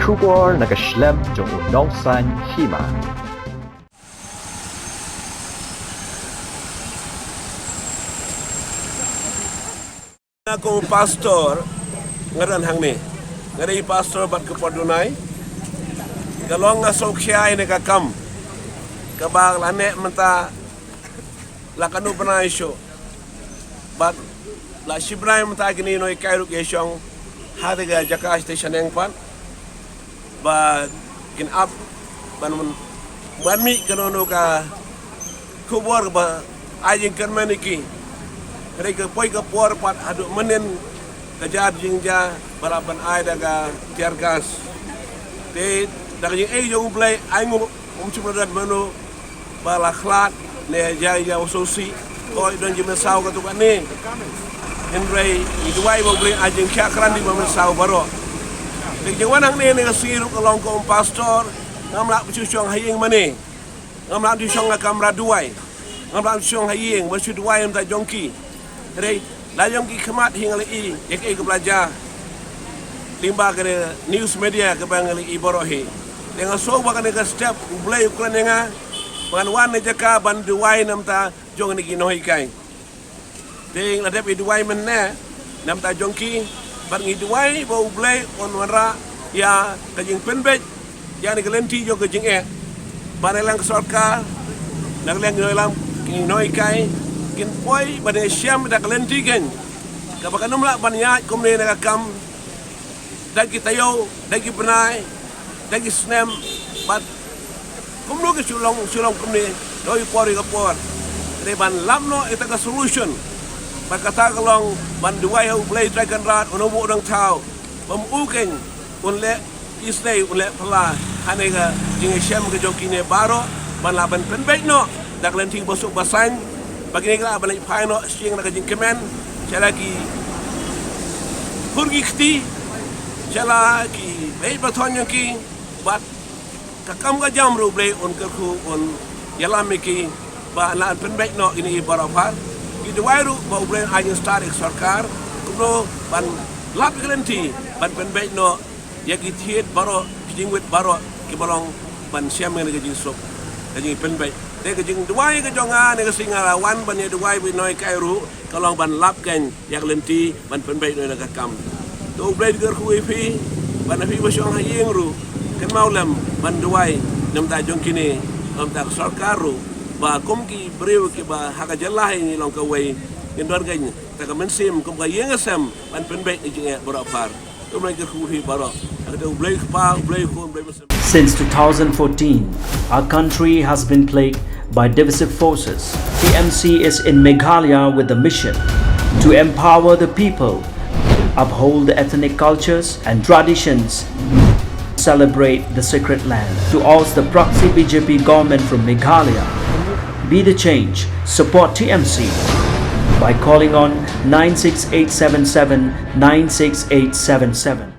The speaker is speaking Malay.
Kubor nagaslem jong unongsan hima. Aku pastor ngaran hang ni. Ngari pastor bat ke Podunai. Galong nga sokhyai ne ka kam. Kabang lane menta lakanu banai syo. Bat la shibrai menta gini noi kairuk yeshong hadiga Jakarta station yang pan. Ba kin up ban mi kanono ka kubor ba ajing kan maniki. Mereka poi ke puar pat aduk menen kejar jingja balapan ai daga tiar gas. Te daga jing jong play aingu cuma dan menu bala khlat ne jaya ususi koi don jime sau ka tukan ni. Henry idwai mo play ajing kya kran di mama sau baro. Te jwanang ne ne siru kolong ko pastor ngamla pusyong hayeng mane. Ngamla pusyong ka kamera duai. Ngamla pusyong hayeng bersu duai am ta jongki. Jadi, layang ki kemat hingga lagi, ek belajar limba kena news media ke bangali iborohi. Dengan so bakan ke step ulai ukuran denga, bakan wan nejaka bandu wai namta jong ni ginoi kai. Ding ada biduai mana, namta jongki ban ngiduai bau ulai onwara ya kajing penbet, ya ni kelenti jong kajing Banelang sorka, naglang ginoi kai. Kin poi pada siam dak lentigen kapakan numla banyak komne nak kam dagi tayo dagi benai dagi snem bat komno ke sulong komne doi pori ke por reban lamno eta ka solution bakata kalong banduai hu play dragon rat onobo dang tau bamuken unle isnei unle pala hanega jinge siam ke jokine baro ban laban penbek no dak lenting bosuk basan bagi ni kala balik final siang nak jing kemen chala ki kurgi kti chala ki baik baton yang ki bat kakam ka jam ru blay on kerku on yalam ki ba la penbek no ini barafar ki dwairu ba blay ajin start sarkar kuno ban lap kelenti ban penbek no ya ki thiet baro jingwit baro ki balong ban siam ngi jing sop jing penbek Dek jing duai ke jonga ne singa wan ban ye duai bi noi kairu kalong ban lap kan yak lenti ban penbei noi nak kam to blade ger khu fi ban fi bo shong hayeng ru kan maulam ban duai nam ta jong kini nam ta sarkar ru ba kom ki breu ki ba haka jelah ni long ka wei indor gan ta ka mensim kom ka yeng asam ban penbei ni jing bora par to blade ger khu fi baro to blade pa blade khu blade Since 2014, our country has been plagued by divisive forces. TMC is in Meghalaya with the mission to empower the people, uphold the ethnic cultures and traditions, celebrate the sacred land. To oust the proxy BJP government from Meghalaya, be the change, support TMC by calling on 96877 96877.